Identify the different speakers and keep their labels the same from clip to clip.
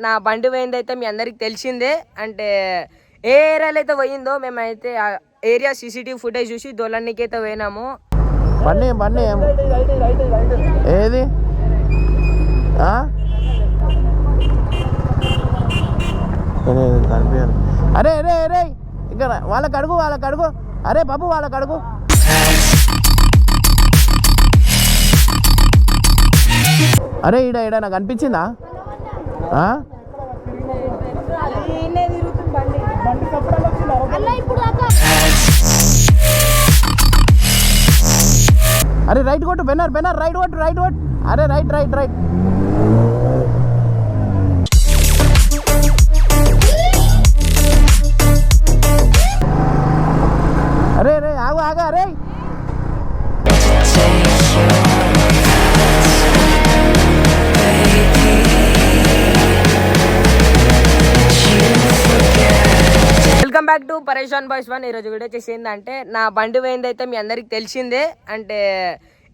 Speaker 1: నా బండి పోయిందైతే మీ అందరికి తెలిసిందే. అంటే ఏ ఏరియాలో అయితే పోయిందో మేమైతే ఆ ఏరియా సీసీటీవీ ఫుటేజ్ చూసి దొల్లనికి అయితే పోయినాము.
Speaker 2: బండి బండి ఏది కనిపించారు. అరే అరే అరే ఇక్కడ వాళ్ళకి అడుగు అరే బాబు వాళ్ళకి అడుగు. అరే ఈడ ఈడ నాకు అనిపించిందా? అరే రైట్ కొట్టు బెనర్ రైట్ కొట్టు అరే రైట్ అరే అరే ఆగా అరే
Speaker 1: వెల్కమ్ బ్యాక్ టు పరేషాన్ బాయ్స్ 1. ఈరోజు వీడియో వచ్చేసి ఏంటంటే నా బండి పోయిందైతే మీ అందరికి తెలిసిందే. అంటే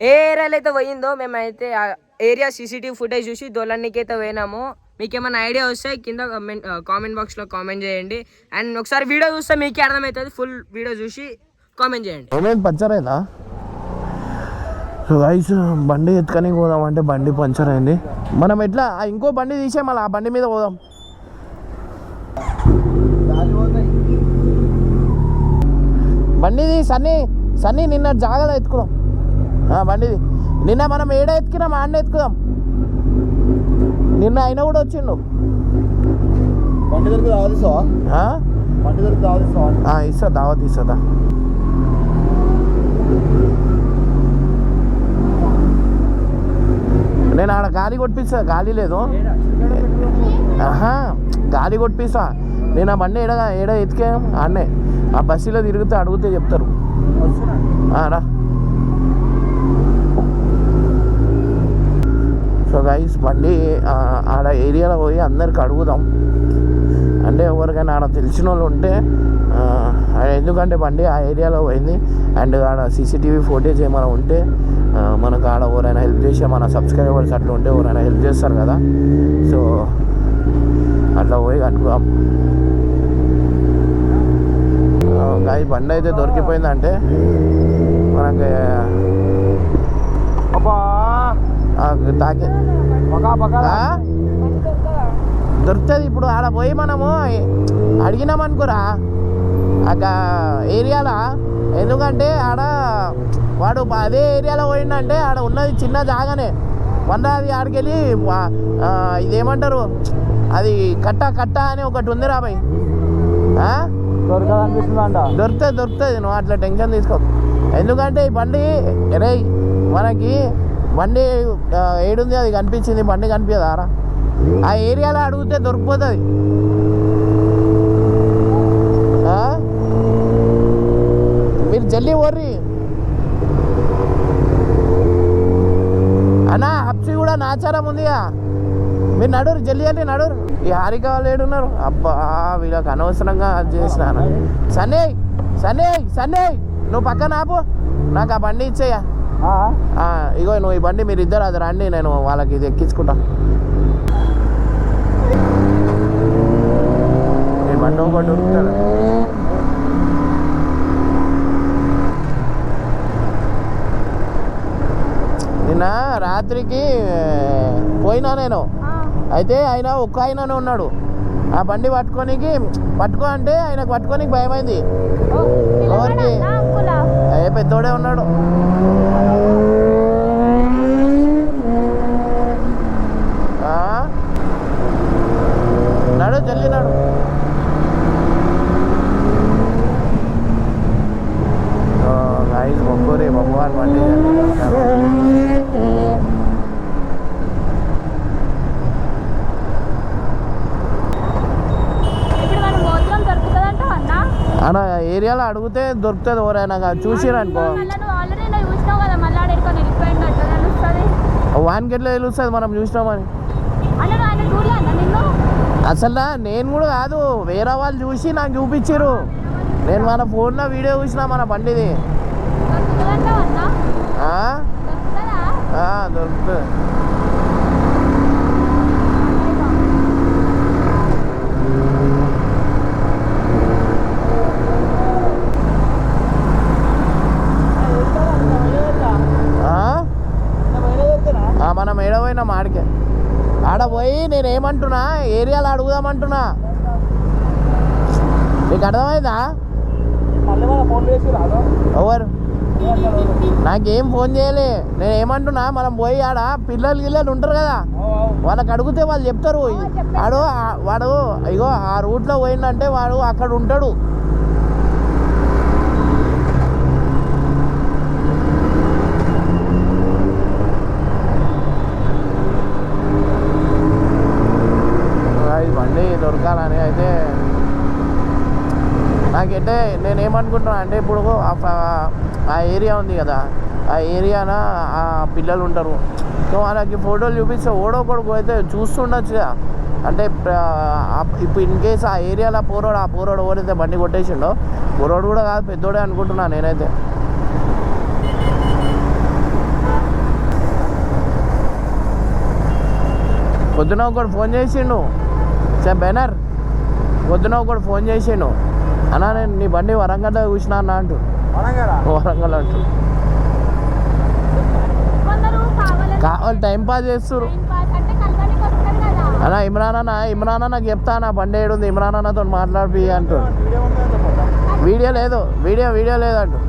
Speaker 1: ఏ ఏరియాలో అయితే పోయిందో మేమైతే ఆ ఏరియా సీసీటీవీ ఫుటేజ్ చూసి దొల్లనికి అయితే పోయినాము. మీకు ఏమైనా ఐడియా వస్తే కింద కామెంట్ బాక్స్లో కామెంట్ చేయండి. అండ్ ఒకసారి వీడియో చూస్తే మీకే అర్థమవుతుంది. ఫుల్ వీడియో చూసి కామెంట్ చేయండి.
Speaker 2: పంచర్ అయిందా? సో గైస్ బండి ఎత్తుకొని పోదాం అంటే బండి పంచర్ అయింది. మనం ఎట్లా ఇంకో బండి తీసే మళ్ళీ ఆ బండి మీద పోదాం. బండిది సన్నీ నిన్న జాగ్రత్త ఎత్తుకుదాం. బండిది నిన్న మనం ఏడ ఎత్తుకున్నాం ఆడనే ఎత్తుకుదాం. నిన్న అయినా కూడా వచ్చిండు.
Speaker 3: బండి దొరికి
Speaker 2: ఇస్తా దావత్ ఇస్తుందా? నేను ఆడ గాలి కొట్టిస్తా. గాలి లేదు, గాలి కొట్టిస్తా. నేను ఆ బండి ఏడ ఎత్తికే ఆడనే ఆ బస్సులో తిరిగితే అడిగితే చెప్తారు. రా. సో గైస్ బండి ఆడ ఏరియాలో పోయి అందరికి అడుగుదాం. అంటే ఎవరికైనా ఆడ తెలిసిన వాళ్ళు ఉంటే, ఎందుకంటే బండి ఆ ఏరియాలో పోయింది అండ్ ఆడ సీసీటీవీ ఫుటేజ్ ఏమైనా ఉంటే మనకు ఆడ ఎవరైనా హెల్ప్ చేసే మన సబ్స్క్రైబర్స్ అట్లా ఉంటే ఎవరైనా హెల్ప్ చేస్తారు కదా. సో అట్లా పోయి కనుక్కుందాం. గాయ బండి అయితే దొరికిపోయిందంటే మనకి తాకి దొరుకుతుంది. ఇప్పుడు ఆడ పోయి మనము అడిగినామనుకోరా ఆ ఏరియాలో, ఎందుకంటే ఆడ వాడు అదే ఏరియాలో పోయిందంటే ఆడ ఉన్నది చిన్న జాగానే అది ఆడికెళ్ళి ఇదేమంటారు అది కట్ట అని ఒకటి ఉంది రా భయ్. దొరుకుతుంది. నువ్వు అట్లా టెన్షన్ తీసుకో. ఎందుకంటే ఈ బండి మనకి బండి ఏడుంది అది కనిపించింది, బండి కనిపించదారా? ఆ ఏరియాలో అడిగితే దొరికిపోతుంది. మీరు జల్దీ ఓర్రి అన్నా. హప్సి కూడా నాచారం ఉందిగా, మీరు నడురు జల్దీ నడురు. ఈ హారిక వాళ్ళు ఏడున్నారు? అబ్బా వీళ్ళకి అనవసరంగా చేసిన. సన్నీ నువ్వు పక్కన ఆపు, నాకు ఆ బండి ఇచ్చేయా. ఇగో నువ్వు ఈ బండి మీరు ఇద్దరు అది రండి, నేను వాళ్ళకి ఇది ఎక్కించుకుంటా. ఈ బండి ఒకటి దొరుకుతాడు. నిన్న రాత్రికి పోయినా నేను, అయితే ఆయన ఒక్క ఆయననే ఉన్నాడు. ఆ బండి పట్టుకో అంటే ఆయనకు పట్టుకోనికి భయమైంది. ఎవరికి? పెద్దోడే ఉన్నాడు. నడు జల్లి నడు. మొక్కూరి భగవాన్ బండి అన్న ఏరియాలో అడిగితే దొరుకుతుంది. ఎవరైనా చూసిరనుకో వానికి ఎట్లా తెలుస్తుంది మనం చూసినామని? అసలు నేను కూడా కాదు, వేరే వాళ్ళు చూసి నాకు చూపించారు. నేను మన ఫోన్లో వీడియో చూసినా మన బండిది. దొరుకుతుంది. నేనేమంటున్నా ఏరియాలో అడుగుదామంటున్నా, నీకు అర్థమైందా?
Speaker 3: మళ్ళీ మన ఫోన్ చేసి రాదు
Speaker 2: ఎవరు నాకేం ఫోన్ చేయలే. నేను ఏమంటున్నా, మనం పోయి ఆడ పిల్లలు ఉంటారు కదా, వాళ్ళకి అడిగితే వాళ్ళు చెప్తారు. వాడు ఇగో ఆ రూట్లో పోయిందంటే వాడు అక్కడ ఉంటాడు. బండి దొరకాలని అయితే నాకైతే నేనేమనుకుంటున్నా అంటే, ఇప్పుడు ఆ ఏరియా ఉంది కదా, ఆ ఏరియాన ఆ పిల్లలు ఉంటారు. సో వాళ్ళకి ఫోటోలు చూపిస్తే ఓడొకడుకు అయితే చూస్తుండొచ్చు కదా. అంటే ఇప్పుడు ఇన్ కేసు ఆ ఏరియాలో ఆ పోరోడు ఎవరైతే బండి కొట్టేసిండో, పోరోడు కూడా కాదు పెద్దోడే అనుకుంటున్నా నేనైతే. పొద్దున ఒకడు ఫోన్ చేసిండు, సార్ బెనర్ పొద్దున ఒకడు ఫోన్ చేసిండు, అన్నా నేను నీ బండి వరంగల్లో చూసినా అన్న అంటూ. వరంగల్ అంటూ కావాలి టైం పాస్ చేస్తున్నారు అన్న. ఇమ్రాన్ అన్న నాకు చెప్తా నా బండి ఏడుంది, ఇమ్రాన్ అన్నతో మాట్లాడిపి అంటూ. వీడియో లేదు లేదంటూ.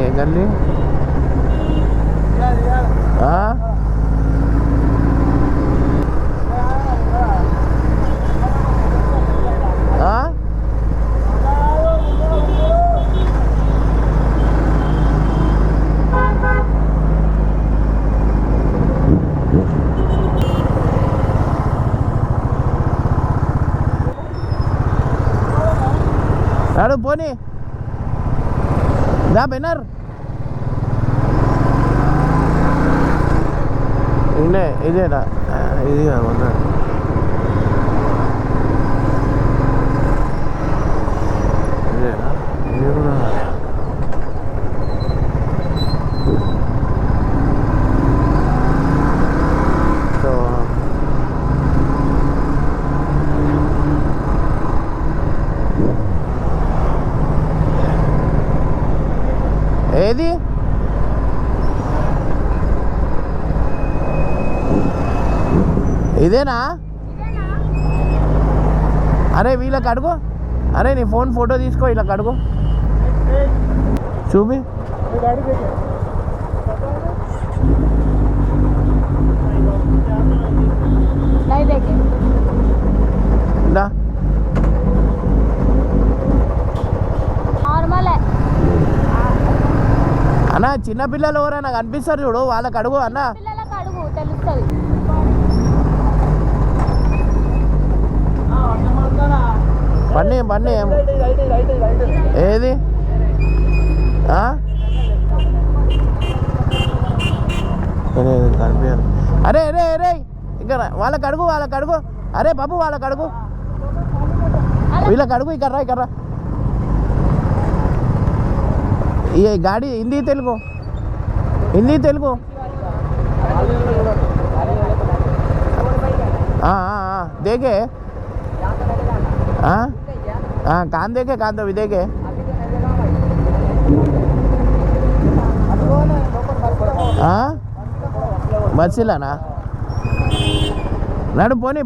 Speaker 2: ఏం గల్లి నాడు పోనీ దా బెనర్ ఇదేనా ఇది కాదు ఇదేనా ఇది కూడా సో ఏది ఇదేనా? అరే వీళ్ళకి అడుగు, అరే నీ ఫోటో తీసుకో, వీళ్ళకి అడుగు చూపి. అన్న చిన్నపిల్లలు ఎవరైనా కనిపిస్తారు చూడు, వాళ్ళకి అడుగు అన్న. బండి ఏది కనిపించారు. అరే ఇక్కడ వాళ్ళకి అడుగు. అరే బాబు వాళ్ళకి అడుగు, వీళ్ళకి అడుగు. ఇక్కడ రా ఈ గాడి హిందీ తెలుగు देखे कान देखे कान तो भी देखे బస్సులోనా నడు పోనీ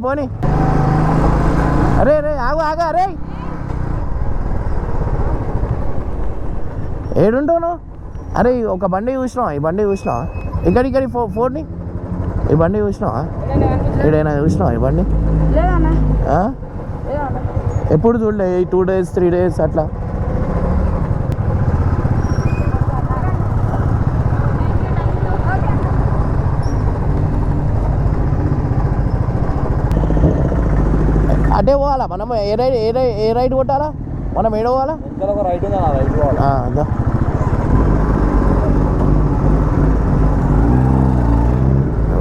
Speaker 2: అరే ఆగు అరే ఏడుంటావు? అరే ఒక బండి చూసినావా? ఈ బండి చూసినావా? ఇక్కడి ఫోర్ని ఈ బండి చూసినావా? ఏడైనా చూసినావా ఈ బండి? ఎప్పుడు చూడలే? 2 days 3 days అట్లా. అటే పోవాలా మనం? ఏ రైడ్ కొట్టాలా మనం? ఏడ పోవాలా?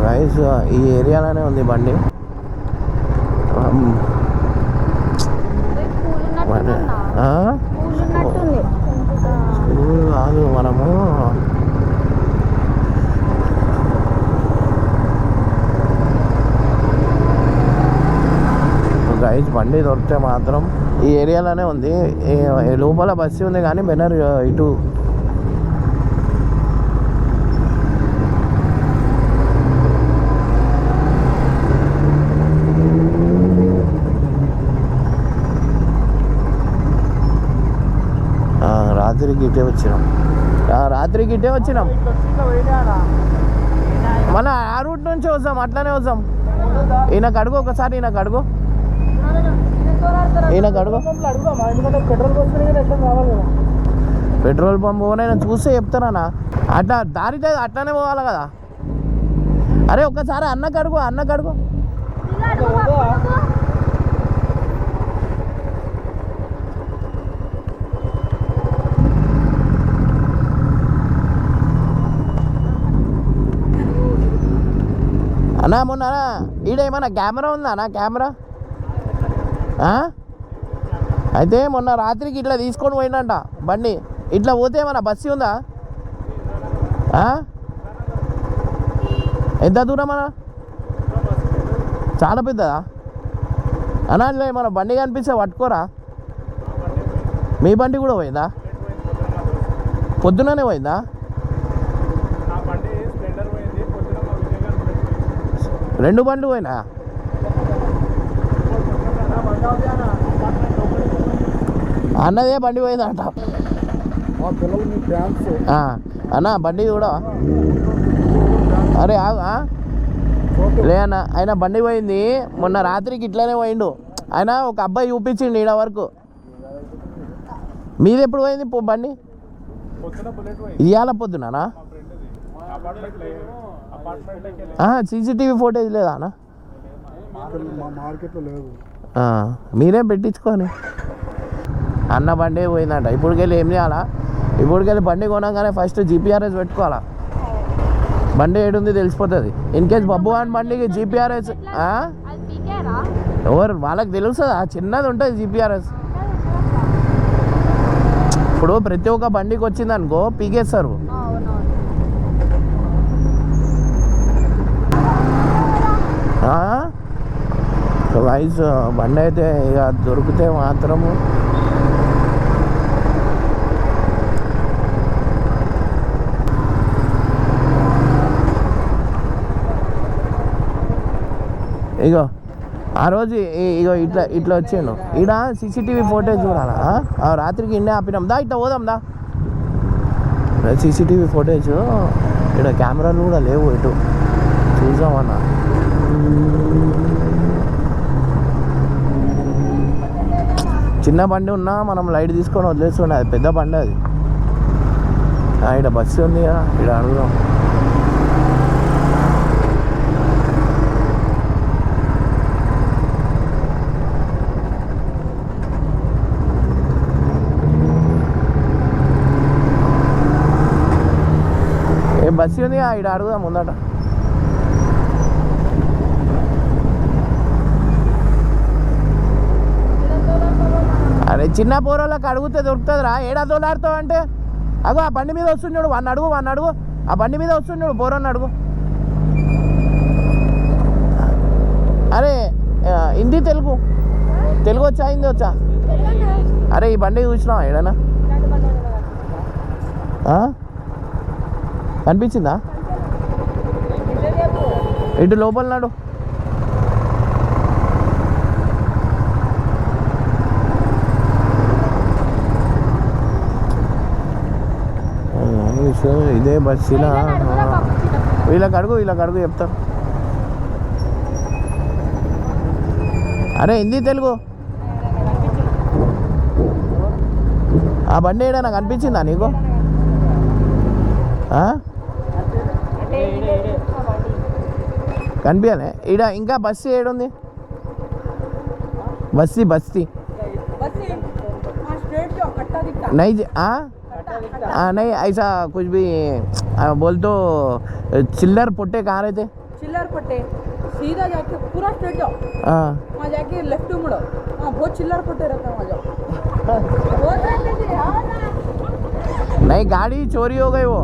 Speaker 2: రైస్ ఈ ఏరియాలోనే ఉంది బండి. కాదు మనము గైస్ బండి దొరికితే మాత్రం ఈ ఏరియాలోనే ఉంది, లోపల బస్సు ఉంది కానీ బెనర్ ఇటు రాత్రికి ఇటే వచ్చినాం, రాత్రికి ఇటే వచ్చినాం. మళ్ళీ ఆ రూట్ నుంచి వస్తాం, అట్లానే వస్తాం. ఈయనకు అడుగు ఒకసారి, ఈయనకు అడుగు, ఈయనకు అడుగు. పెట్రోల్ పంప్ పోనైనా చూస్తే చెప్తారా? అట్లా దారి అట్లానే పోవాలి కదా. అరే ఒక్కసారి అన్నకు అడుగు, అన్నకు అడుగు. అన్నా మొన్న ఈడేమన్నా కెమెరా ఉందా అన్న? కెమెరా అయితే మొన్న రాత్రికి ఇట్లా తీసుకొని పోయిందంట బండి. ఇట్లా పోతే ఏమన్నా బస్సు ఉందా? ఎంత దూరం అన్న? చాలా పెద్దదా అన్నా? ఇట్లా ఏమన్నా బండి కనిపిస్తే పట్టుకోరా. మీ బండి కూడా పోయిందా? పొద్దుననే పోయిందా? రెండు బండ్లు పోయినా? అన్నదే బండి పోయిందంట. అన్న బండి కూడా అరే లే అన్న, ఆయన బండి పోయింది మొన్న రాత్రికి ఇట్లానే పోయిండు. ఆయన ఒక అబ్బాయి చూపించిండు ఈడ వరకు. మీది ఎప్పుడు పోయింది బండి? ఇవాళ పొద్దునా? సీసీటీవీ ఫోటేజ్ లేదా అన్న? మీరే పెట్టించుకొని. అన్న బండి పోయిందంట. ఇప్పటికెళ్ళి ఏం చేయాలా? ఇప్పటికెళ్ళి బండి కొనగానే ఫస్ట్ జీపీఆర్ఎస్ పెట్టుకోవాలా. బండి ఏడుంది తెలిసిపోతుంది. ఇన్ కేస్ బబ్బు అని బండికి జీపీఆర్ఎస్ ఎవరు వాళ్ళకి తెలుస్తుందా? చిన్నది ఉంటుంది జీపీఆర్ఎస్. ఇప్పుడు ప్రతి ఒక్క బండికి వచ్చింది అనుకో పీకేస్తారు. వైస్ బండి అయితే ఇక దొరికితే మాత్రము ఇగో ఆ రోజు ఇగో ఇట్లా ఇట్లా వచ్చాను. ఈడ సీసీటీవీ ఫోటేజ్ చూడాలా? రాత్రికి ఇండే ఆపినాం. దా ఇట్లా పోదాం దా. సీసీటీవీ ఫోటేజ్ ఇక్కడ కెమెరాలు కూడా లేవు, ఇటు చూసామన్నా. చిన్న బండి ఉన్నా మనం లైట్ తీసుకొని వదిలేస్తుండే, అది పెద్ద బండి అది. ఇక్కడ బస్సు ఉంది కదా, ఇక్కడ అడుగుదాం. ఏ బస్సు ఉంది ఇక్కడ అడుగుదాం ముందట. అరే చిన్న పోరోళ్ళకి అడిగితే దొరుకుతుందిరా. ఏడా తోలాడుతావు అంటే అగో ఆ బండి మీద వస్తున్నాడు, వాడిని అడుగు, వాడిని అడుగు. ఆ బండి మీద వస్తున్నాడు పోరోని అడుగు. అరే హిందీ తెలుగు వచ్చా? హిందీ వచ్చా? అరే ఈ బండి చూసినావా ఏడనా? కనిపించిందా? ఇటు లోపల నాడు. ఇదే బస్సులా? వీళ్ళకి అడుగు చెప్తారు. అరే హిందీ తెలుగు ఆ బండి ఏడైనా కనిపించిందా నీకు? కనిపించాలి ఈడ. ఇంకా బస్సు ఏడుంది? బస్తీ नहीं ऐसा कुछ भी बोल तो चिल्लर पुट्टे कहाँ रहते?
Speaker 4: चिल्लर पुट्टे सीधा जाके पूरा स्ट्रेट जाओ, वहाँ जाके लेफ्ट मुड़ो, वहाँ बहुत चिल्लर पुट्टे रहते हैं, वहाँ जाओ।
Speaker 2: नहीं गाड़ी चोरी हो गई वो.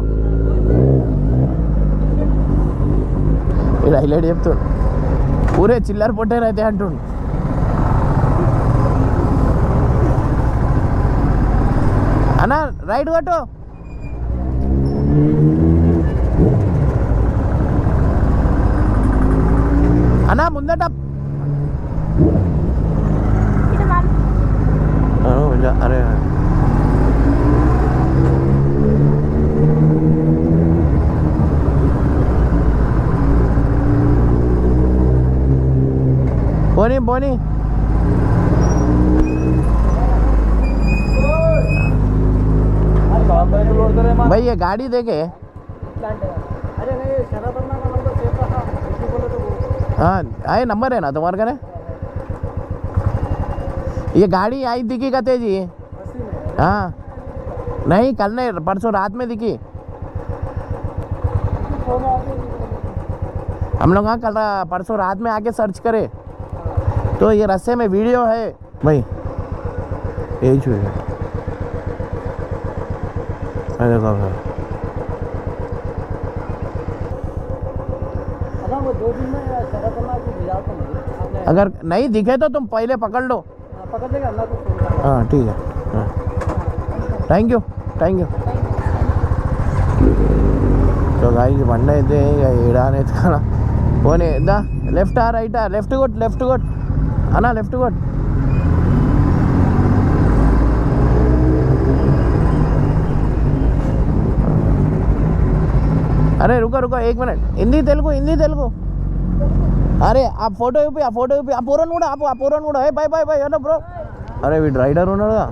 Speaker 2: ఇలా హైలైట్ చెప్తాడు. పూరే చిల్లర పొట్టే అయితే అంటుండు. అన్న రైట్ కొట్టు. అన్నా ముందట అరే పోనీ పోనీ भाई ये गाड़ी देखे
Speaker 3: अरे नहीं शराब का नंबर सेव रखा इसको बोले तो
Speaker 2: हाँ आए नंबर है ना तुम्हारे का ये गाड़ी आई दिखी कहते जी हाँ नहीं कल नहीं परसों रात में दिखी हम लोग हाँ कल परसों रात में आके सर्च करे तो ये रास्ते में वीडियो है भाई यही छुए
Speaker 3: वो 2 दिन में शराब करना को भिजा तो नहीं
Speaker 2: अगर नहीं दिखे तो तुम पहले पकड़ लो
Speaker 3: पकड़ लेगा अल्लाह को फोन करना
Speaker 2: हाँ ठीक है हाँ थैंक यू तो गाइस బండి అయితే ఇక ఏడానేది కదా పోనీ దా లెఫ్టా రైటా లెఫ్ట్ కొట్ అన్నా లెఫ్ట్ కొట్ अरे रुको 1 मिनट हिंदी तेलुगु अरे आ फोटो చూపి ఆ పోరన్ కూడా ఏ బై హలో బ్రో అరే వీడు రైడర్ ఉన్నాడుగా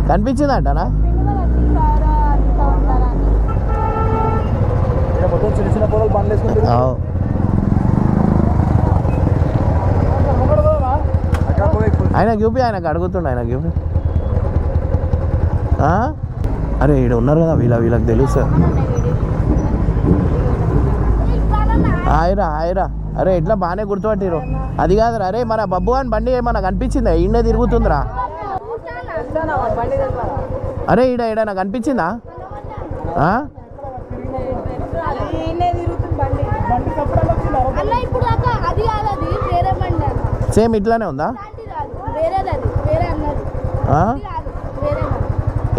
Speaker 2: కనిపించిందంటనా
Speaker 3: మొత్తం చిన్న పొలాలు బండ్లు వేసుకుంటారు
Speaker 2: ఆయనకు చూపి ఆయనకు అడుగుతుండ ఆయనకు చూపి అరే ఈడ ఉన్నారు కదా వీళ్ళకి తెలుసు హాయిరా అరే ఎట్లా బాగానే గుర్తుపట్టిరు అది కాదురా అరే మన బబ్బు అని బండి ఏమన్నా కనిపించిందా ఈయనే తిరుగుతుందిరా అరే ఈడ నాకు కనిపించిందా సేమ్ ఇట్లానే ఉందా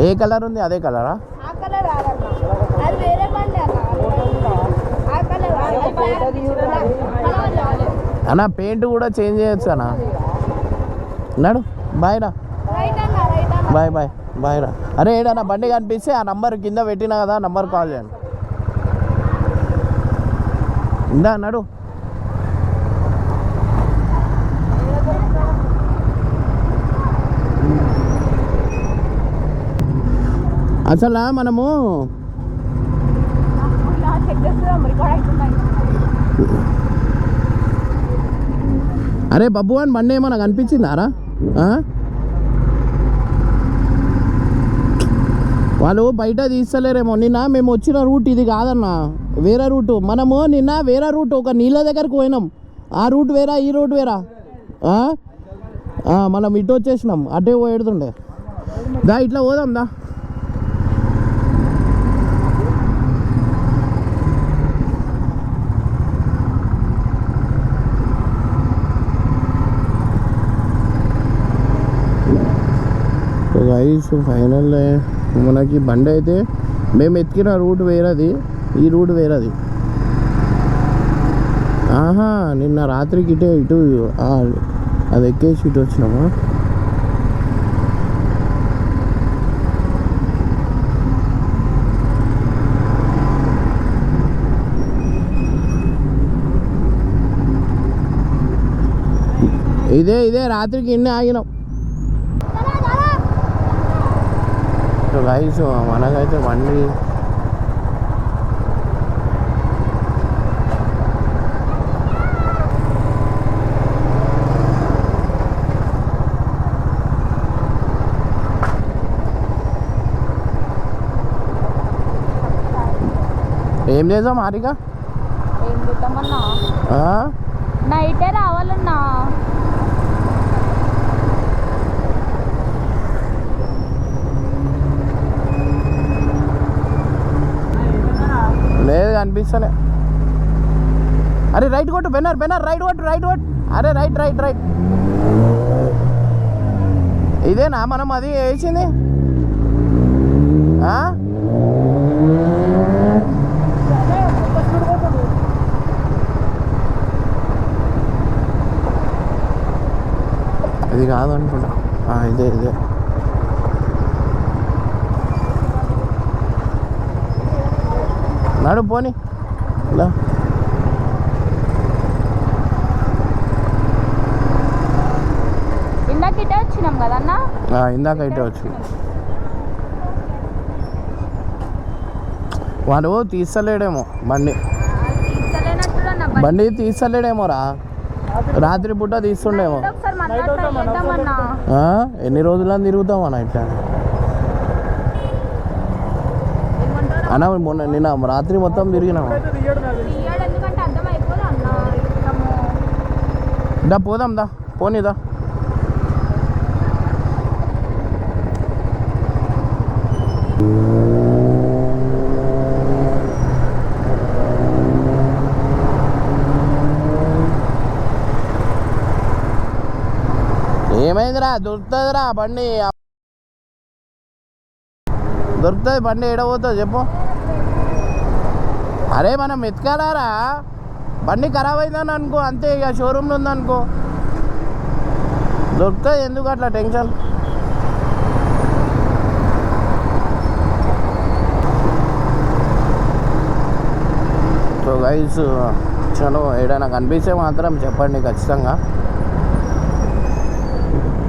Speaker 2: ఏ కలర్ ఉంది అదే కలరా అన్నా పెయింట్ కూడా చేంజ్ చేయొచ్చు అన్నా అన్నాడు బాయ్ రా బాయ్ రా అరే ఏడన్నా బండి కనిపిస్తే ఆ నంబర్ కింద పెట్టినా కదా నంబర్ కాల్ చేయండి ఇందా అన్నాడు అసలు మనము అరే బబ్బు అని బండి ఏమన్నా కనిపించిందారా వాళ్ళు బయట తీస్తలేరేమో నిన్న మేము వచ్చిన రూట్ ఇది కాదన్నా వేరే రూటు మనము నిన్న వేరే రూట్ ఒక నీళ్ళ దగ్గరకు పోయినాం ఆ రూట్ వేరా ఈ రూట్ వేరా మనం ఇటు వచ్చేసినాం అటే పోయేడుతుండే దా ఇట్లా పోదాం దా గైస్ ఫైనల్ మనకి బండి అయితే మేము ఎత్తికిన రూట్ వేరేది ఈ రూట్ వేరేది నిన్న రాత్రికి ఇటు అది ఎక్కేసి ఇటు వచ్చినామా ఇదే రాత్రికి ఇన్నే ఆగినాం గైస్ మనకైతే బండి ఏం చేద్దాం హారిక
Speaker 5: ఏం చేద్దామన్నా నైటే రావాలన్నా
Speaker 2: లేదు అనిపిస్తలే అరే రైట్ కొట్టు బెనర్ రైట్ కొట్టు అరే రైట్ ఇదేనా మనం అది వేసింది ఆ? ఇది కాదు అనుకుంటా ఇదే ఇదే నడు పోనీ ఇలా
Speaker 5: ఇందాక ఇటే వచ్చినాం కదన్నా.
Speaker 2: ఇందాక ఇటే వచ్చింది వాడు తీస్తలేడేమో బండి
Speaker 5: తీసలేనట్టున్నా
Speaker 2: బండి తీస్తలేడేమో రా రాత్రి పూట తీస్తుండేమో
Speaker 5: ఒకసారి మళ్ళీ ట్రై చేద్దామన్నా.
Speaker 2: ఎన్ని రోజులని తిరుగుతామన్నా ఇట్లా అన్న మొన్న నిన్న రాత్రి మొత్తం తిరిగినాము
Speaker 5: తీయడు ఎందుకంటే అర్థం అయిపోదు అన్న. ఇష్టము
Speaker 2: దా పోదాం దా పోనీదా ఏమైందిరా దొరుకుతుందిరా బండి దొరుకుతుంది బండి ఏడబోతుంది చెప్పు అరే మనం ఎత్తుకాలారా బండి ఖరాబ్ అయిందని అనుకో అంతే ఇక షోరూమ్లో ఉందనుకో దొరుకుతుంది ఎందుకు అట్లా టెన్షన్ సో గైస్ చలో ఏదైనా కనిపిస్తే మాత్రం చెప్పండి ఖచ్చితంగా